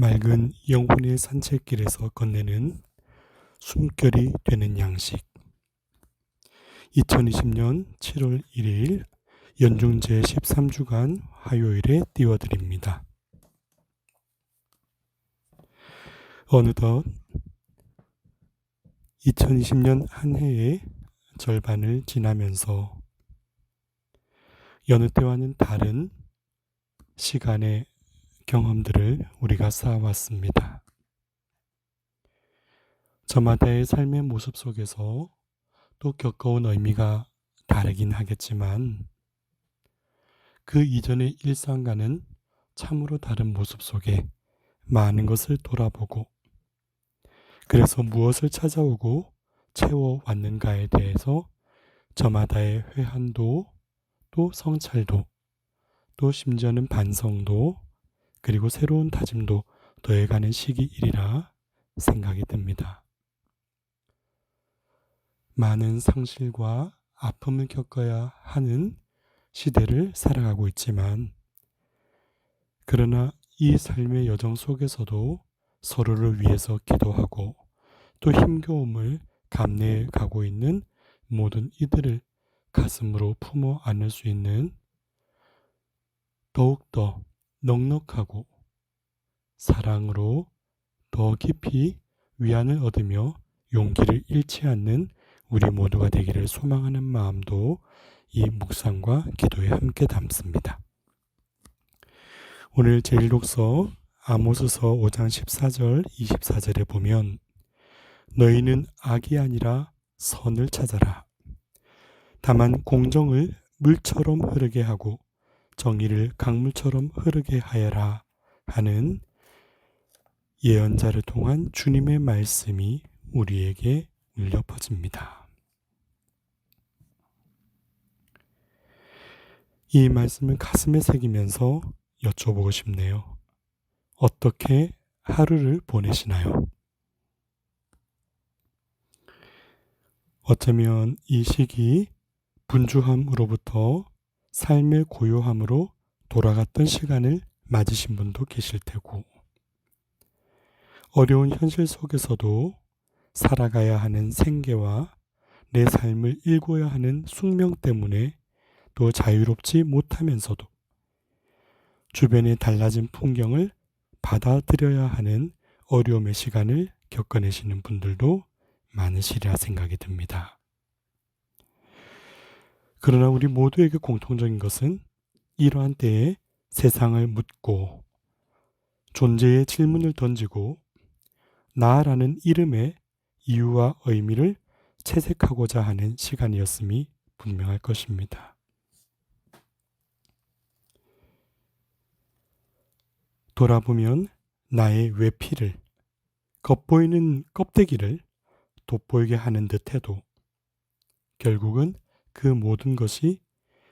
맑은 영혼의 산책길에서 건네는 숨결이 되는 양식. 2020년 7월 1일 연중제 13주간 화요일에 띄워드립니다. 어느덧 2020년 한 해의 절반을 지나면서 여느 때와는 다른 시간의 경험들을 우리가 쌓아왔습니다. 저마다의 삶의 모습 속에서 또 겪어온 의미가 다르긴 하겠지만 그 이전의 일상과는 참으로 다른 모습 속에 많은 것을 돌아보고 그래서 무엇을 찾아오고 채워왔는가에 대해서 저마다의 회한도 또 성찰도 또 심지어는 반성도 그리고 새로운 다짐도 더해가는 시기이리라 생각이 듭니다. 많은 상실과 아픔을 겪어야 하는 시대를 살아가고 있지만 그러나 이 삶의 여정 속에서도 서로를 위해서 기도하고 또 힘겨움을 감내해 가고 있는 모든 이들을 가슴으로 품어 안을 수 있는 더욱더 넉넉하고 사랑으로 더 깊이 위안을 얻으며 용기를 잃지 않는 우리 모두가 되기를 소망하는 마음도 이 묵상과 기도에 함께 담습니다. 오늘 제1독서 아모스서 5장 14절 24절에 보면 너희는 악이 아니라 선을 찾아라. 다만 공정을 물처럼 흐르게 하고 정의를 강물처럼 흐르게 하여라 하는 예언자를 통한 주님의 말씀이 우리에게 울려 퍼집니다. 이 말씀을 가슴에 새기면서 여쭤보고 싶네요. 어떻게 하루를 보내시나요? 어쩌면 이 시기 분주함으로부터 삶의 고요함으로 돌아갔던 시간을 맞으신 분도 계실 테고 어려운 현실 속에서도 살아가야 하는 생계와 내 삶을 일궈야 하는 숙명 때문에 또 자유롭지 못하면서도 주변의 달라진 풍경을 받아들여야 하는 어려움의 시간을 겪어내시는 분들도 많으시리라 생각이 듭니다. 그러나 우리 모두에게 공통적인 것은 이러한 때에 세상을 묻고 존재의 질문을 던지고 나라는 이름의 이유와 의미를 채색하고자 하는 시간이었음이 분명할 것입니다. 돌아보면 나의 외피를 겉보이는 껍데기를 돋보이게 하는 듯해도 결국은 그 모든 것이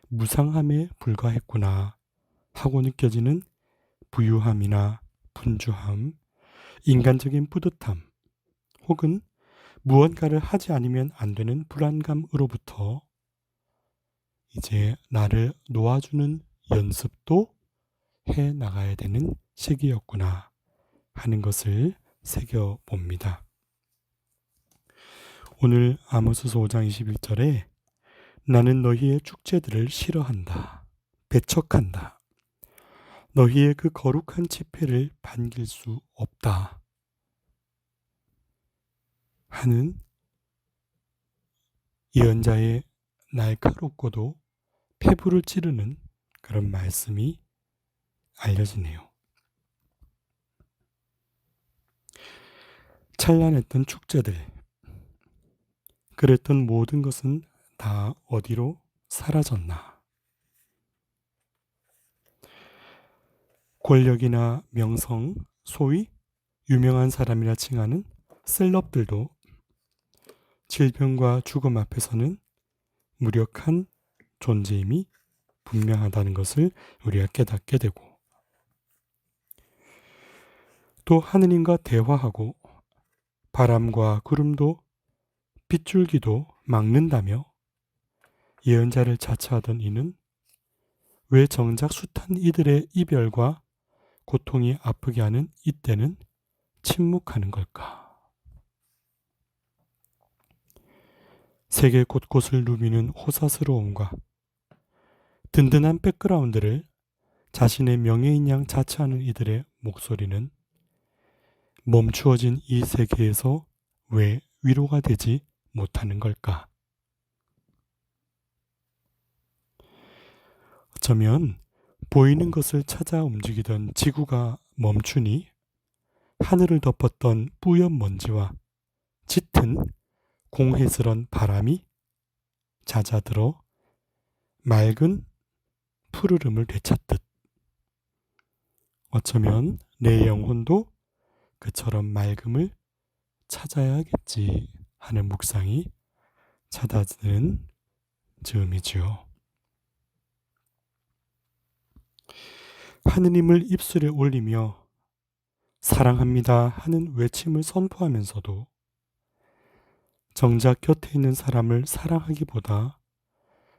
무상함에 불과했구나 하고 느껴지는 부유함이나 분주함, 인간적인 뿌듯함 혹은 무언가를 하지 않으면 안 되는 불안감으로부터 이제 나를 놓아주는 연습도 해 나가야 되는 시기였구나 하는 것을 새겨봅니다. 오늘 아모스서 5장 21절에 나는 너희의 축제들을 싫어한다. 배척한다. 너희의 그 거룩한 집회를 반길 수 없다. 하는 예언자의 날카롭고도 폐부를 찌르는 그런 말씀이 알려지네요. 찬란했던 축제들, 그랬던 모든 것은 다 어디로 사라졌나? 권력이나 명성, 소위 유명한 사람이라 칭하는 셀럽들도 질병과 죽음 앞에서는 무력한 존재임이 분명하다는 것을 우리가 깨닫게 되고 또 하느님과 대화하고 바람과 구름도 빗줄기도 막는다며 예언자를 자처하던 이는 왜 정작 숱한 이들의 이별과 고통이 아프게 하는 이때는 침묵하는 걸까? 세계 곳곳을 누비는 호사스러움과 든든한 백그라운드를 자신의 명예인 양 자처하는 이들의 목소리는 멈추어진 이 세계에서 왜 위로가 되지 못하는 걸까? 어쩌면 보이는 것을 찾아 움직이던 지구가 멈추니 하늘을 덮었던 뿌연 먼지와 짙은 공해스런 바람이 잦아들어 맑은 푸르름을 되찾듯 어쩌면 내 영혼도 그처럼 맑음을 찾아야겠지 하는 묵상이 찾아드는 즈음이지요. 하느님을 입술에 올리며 사랑합니다 하는 외침을 선포하면서도 정작 곁에 있는 사람을 사랑하기보다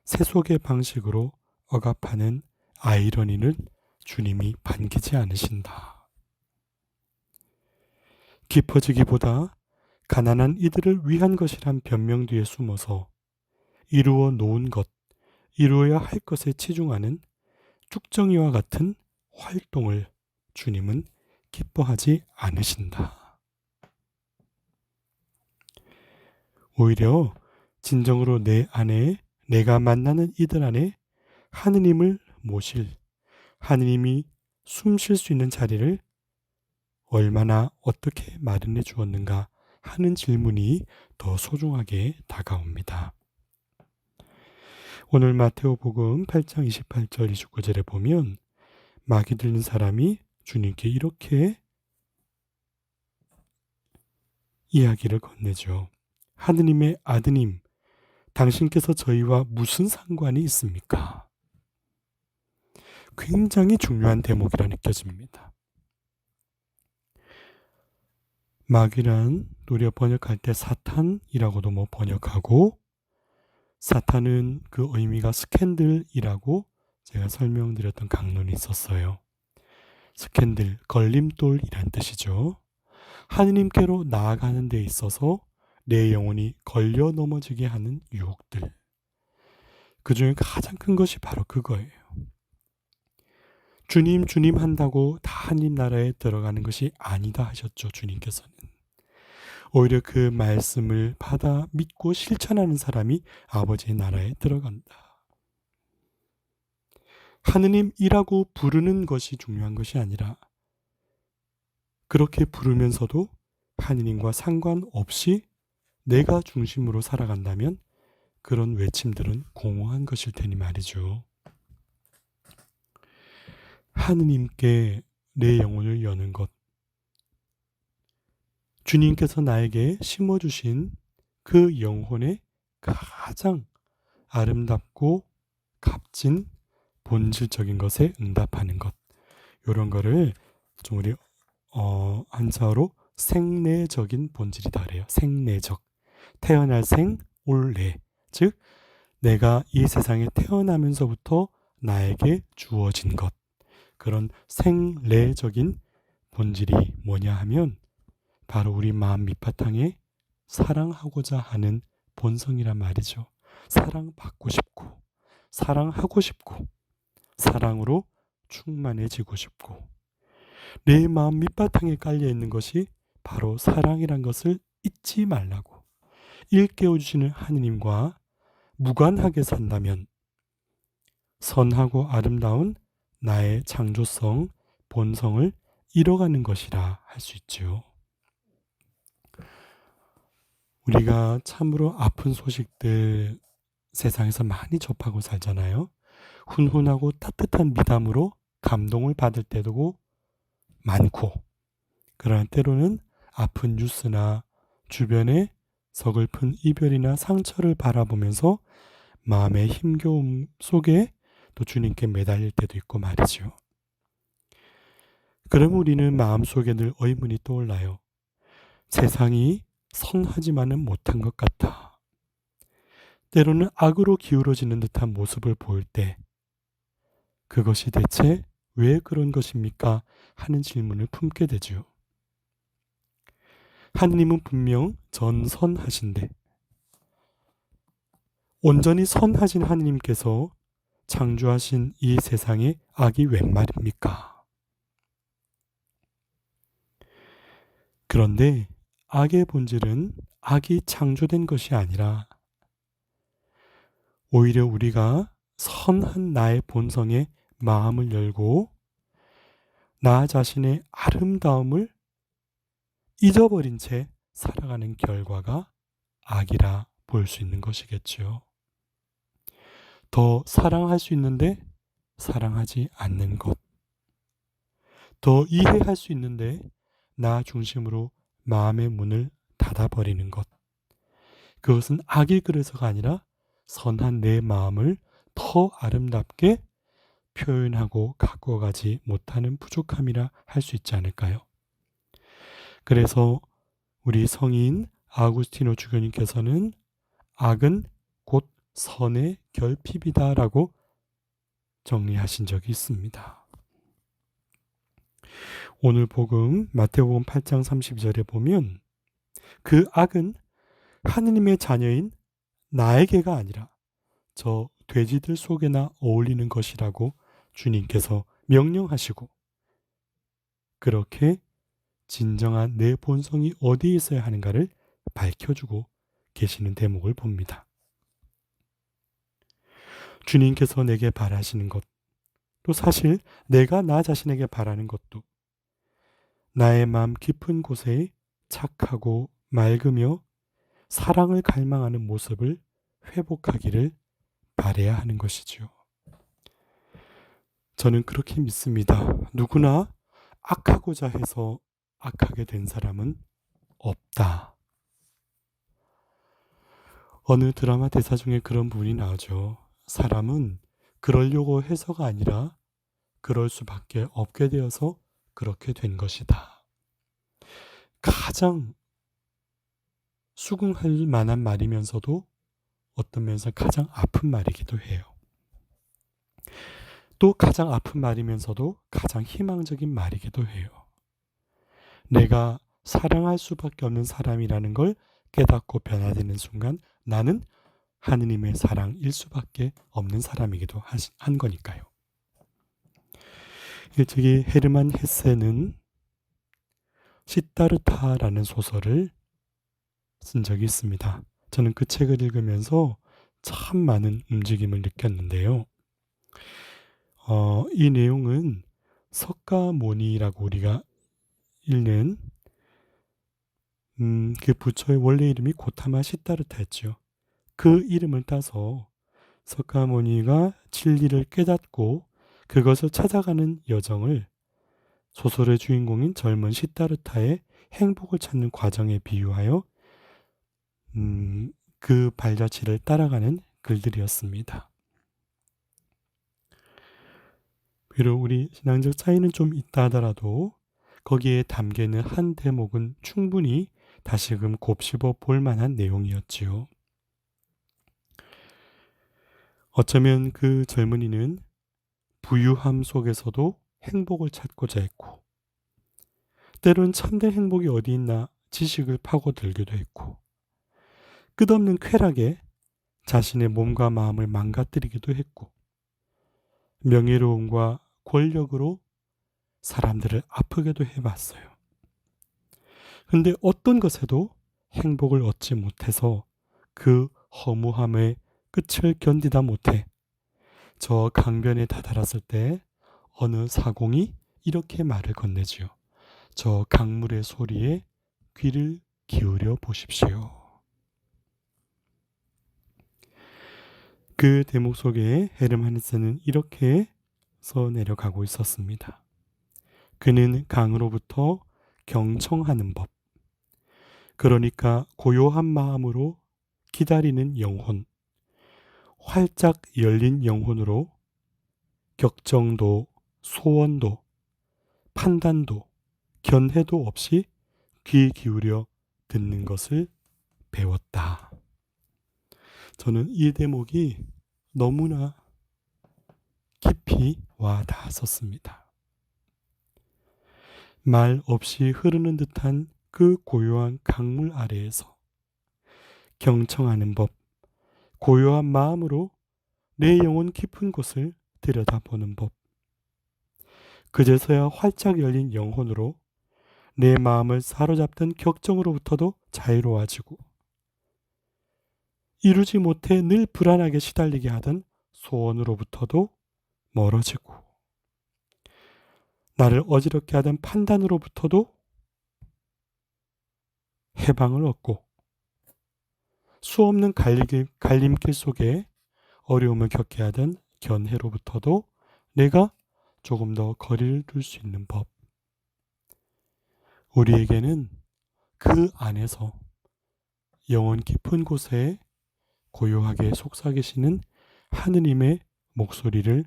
세속의 방식으로 억압하는 아이러니를 주님이 반기지 않으신다. 깊어지기보다 가난한 이들을 위한 것이란 변명 뒤에 숨어서 이루어 놓은 것, 이루어야 할 것에 치중하는 쭉정이와 같은 활동을 주님은 기뻐하지 않으신다. 오히려 진정으로 내 안에 내가 만나는 이들 안에 하느님을 모실, 하느님이 숨 쉴 수 있는 자리를 얼마나 어떻게 마련해 주었는가 하는 질문이 더 소중하게 다가옵니다. 오늘 마테오복음 8장 28절 29절에 보면 마귀 들린 사람이 주님께 이렇게 이야기를 건네죠. 하느님의 아드님, 당신께서 저희와 무슨 상관이 있습니까? 굉장히 중요한 대목이라 느껴집니다. 마귀란 우리가 번역할 때 사탄이라고도 번역하고, 사탄은 그 의미가 스캔들이라고 제가 설명드렸던 강론이 있었어요. 스캔들, 걸림돌이란 뜻이죠. 하느님께로 나아가는 데 있어서 내 영혼이 걸려 넘어지게 하는 유혹들. 그 중에 가장 큰 것이 바로 그거예요. 주님 한다고 다 하느님 나라에 들어가는 것이 아니다 하셨죠. 주님께서는. 오히려 그 말씀을 받아 믿고 실천하는 사람이 아버지의 나라에 들어간다. 하느님이라고 부르는 것이 중요한 것이 아니라 그렇게 부르면서도 하느님과 상관없이 내가 중심으로 살아간다면 그런 외침들은 공허한 것일 테니 말이죠. 하느님께 내 영혼을 여는 것, 주님께서 나에게 심어주신 그 영혼의 가장 아름답고 값진 본질적인 것에 응답하는 것, 이런 거를 좀 우리 한자어로 생내적인 본질이다 그래요. 생내적, 태어날 생, 올내, 즉 내가 이 세상에 태어나면서부터 나에게 주어진 것, 그런 생내적인 본질이 뭐냐 하면 바로 우리 마음 밑바탕에 사랑하고자 하는 본성이란 말이죠. 사랑받고 싶고, 사랑하고 싶고, 사랑으로 충만해지고 싶고, 내 마음 밑바탕에 깔려있는 것이 바로 사랑이란 것을 잊지 말라고 일깨워주시는 하느님과 무관하게 산다면 선하고 아름다운 나의 창조성, 본성을 잃어가는 것이라 할 수 있지요. 우리가 참으로 아픈 소식들 세상에서 많이 접하고 살잖아요. 훈훈하고 따뜻한 미담으로 감동을 받을 때도 많고, 그러나 때로는 아픈 뉴스나 주변의 서글픈 이별이나 상처를 바라보면서 마음의 힘겨움 속에 또 주님께 매달릴 때도 있고 말이죠. 그럼 우리는 마음속에 늘 의문이 떠올라요. 세상이 선하지만은 못한 것 같아. 때로는 악으로 기울어지는 듯한 모습을 보일 때 그것이 대체 왜 그런 것입니까? 하는 질문을 품게 되죠. 하느님은 분명 전선하신데 온전히 선하신 하느님께서 창조하신 이 세상에 악이 웬 말입니까? 그런데 악의 본질은 악이 창조된 것이 아니라 오히려 우리가 선한 나의 본성에 마음을 열고 나 자신의 아름다움을 잊어버린 채 살아가는 결과가 악이라 볼 수 있는 것이겠죠. 더 사랑할 수 있는데 사랑하지 않는 것. 더 이해할 수 있는데 나 중심으로 마음의 문을 닫아버리는 것. 그것은 악의 그래서가 아니라 선한 내 마음을 더 아름답게 표현하고 갖고 가지 못하는 부족함이라 할 수 있지 않을까요? 그래서 우리 성인 아구스티노 주교님께서는 악은 곧 선의 결핍이다라고 정리하신 적이 있습니다. 오늘 복음 마태복음 8장 32절에 보면 그 악은 하느님의 자녀인 나에게가 아니라 저 돼지들 속에나 어울리는 것이라고 주님께서 명령하시고 그렇게 진정한 내 본성이 어디에 있어야 하는가를 밝혀주고 계시는 대목을 봅니다. 주님께서 내게 바라시는 것, 또 사실 내가 나 자신에게 바라는 것도 나의 마음 깊은 곳에 착하고 맑으며 사랑을 갈망하는 모습을 회복하기를 바라야 하는 것이죠. 저는 그렇게 믿습니다. 누구나 악하고자 해서 악하게 된 사람은 없다. 어느 드라마 대사 중에 그런 부분이 나오죠. 사람은 그러려고 해서가 아니라 그럴 수밖에 없게 되어서 그렇게 된 것이다. 가장 수긍할 만한 말이면서도 어떤 면에서 가장 아픈 말이기도 해요. 또 가장 아픈 말이면서도 가장 희망적인 말이기도 해요. 내가 사랑할 수밖에 없는 사람이라는 걸 깨닫고 변화되는 순간 나는 하느님의 사랑일 수밖에 없는 사람이기도 한 거니까요. 일찍이 헤르만 헤세는 시타르타라는 소설을 쓴 적이 있습니다. 저는 그 책을 읽으면서 참 많은 움직임을 느꼈는데요. 이 내용은 석가모니라고 우리가 읽는 그 부처의 원래 이름이 고타마 시타르타였죠. 그 이름을 따서 석가모니가 진리를 깨닫고 그것을 찾아가는 여정을 소설의 주인공인 젊은 시타르타의 행복을 찾는 과정에 비유하여 그 발자취를 따라가는 글들이었습니다. 비록 우리 신앙적 차이는 좀 있다 하더라도 거기에 담겨있는 한 대목은 충분히 다시금 곱씹어 볼 만한 내용이었지요. 어쩌면 그 젊은이는 부유함 속에서도 행복을 찾고자 했고 때론 참된 행복이 어디 있나 지식을 파고들기도 했고 끝없는 쾌락에 자신의 몸과 마음을 망가뜨리기도 했고 명예로움과 권력으로 사람들을 아프게도 해봤어요. 근데 어떤 것에도 행복을 얻지 못해서 그 허무함의 끝을 견디다 못해 저 강변에 다다랐을 때 어느 사공이 이렇게 말을 건네지요. 저 강물의 소리에 귀를 기울여 보십시오. 그 대목 속에 헤르만헤세는 이렇게 써 내려가고 있었습니다. 그는 강으로부터 경청하는 법, 그러니까 고요한 마음으로 기다리는 영혼, 활짝 열린 영혼으로 격정도, 소원도, 판단도, 견해도 없이 귀 기울여 듣는 것을 배웠다. 저는 이 대목이 너무나 깊이 와 닿았었습니다. 말 없이 흐르는 듯한 그 고요한 강물 아래에서 경청하는 법, 고요한 마음으로 내 영혼 깊은 곳을 들여다보는 법, 그제서야 활짝 열린 영혼으로 내 마음을 사로잡던 격정으로부터도 자유로워지고 이루지 못해 늘 불안하게 시달리게 하던 소원으로부터도 멀어지고 나를 어지럽게 하던 판단으로부터도 해방을 얻고 수없는 갈림길 속에 어려움을 겪게 하던 견해로부터도 내가 조금 더 거리를 둘 수 있는 법. 우리에게는 그 안에서 영혼 깊은 곳에 고요하게 속삭이시는 하느님의 목소리를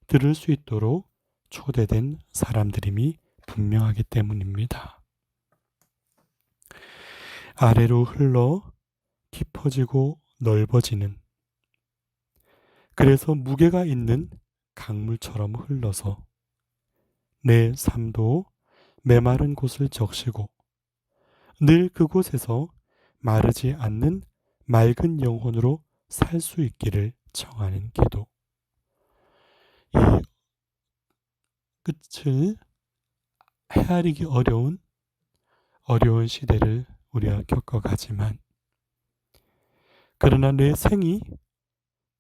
들을 수 있도록 초대된 사람들임이 분명하기 때문입니다. 아래로 흘러 깊어지고 넓어지는, 그래서 무게가 있는 강물처럼 흘러서 내 삶도 메마른 곳을 적시고 늘 그곳에서 마르지 않는 맑은 영혼으로 살 수 있기를 청하는 기도. 이 끝을 헤아리기 어려운 시대를 우리가 겪어가지만, 그러나 내 생이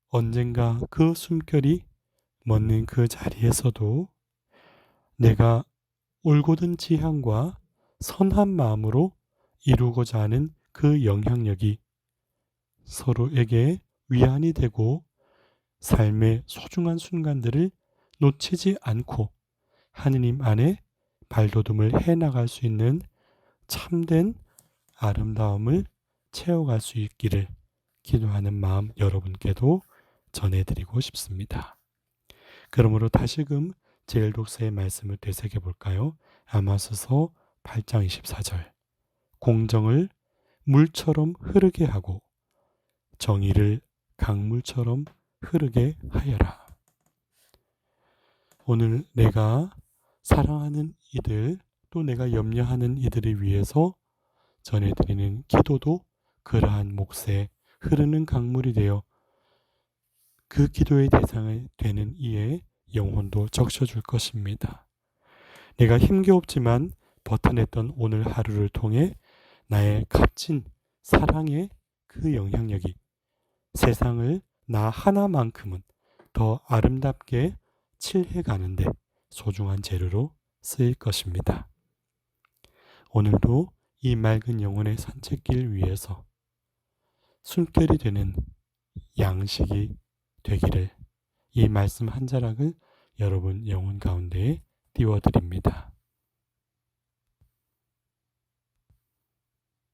언젠가 그 숨결이 멎는 그 자리에서도 내가 올곧은 지향과 선한 마음으로 이루고자 하는 그 영향력이 서로에게 위안이 되고 삶의 소중한 순간들을 놓치지 않고 하느님 안에 발돋움을 해나갈 수 있는 참된 아름다움을 채워갈 수 있기를 기도하는 마음 여러분께도 전해드리고 싶습니다. 그러므로 다시금 제1독서의 말씀을 되새겨 볼까요? 아모스서 8장 24절, 공정을 물처럼 흐르게 하고 정의를 강물처럼 흐르게 하여라. 오늘 내가 사랑하는 이들, 또 내가 염려하는 이들을 위해서 전해드리는 기도도 그러한 몫에 흐르는 강물이 되어 그 기도의 대상이 되는 이의 영혼도 적셔줄 것입니다. 내가 힘겨웠지만 버텨냈던 오늘 하루를 통해 나의 값진 사랑의 그 영향력이 세상을 나 하나만큼은 더 아름답게 칠해가는데 소중한 재료로 쓰일 것입니다. 오늘도 이 맑은 영혼의 산책길 위에서 숨결이 되는 양식이 되기를 이 말씀 한 자락을 여러분 영혼 가운데에 띄워드립니다.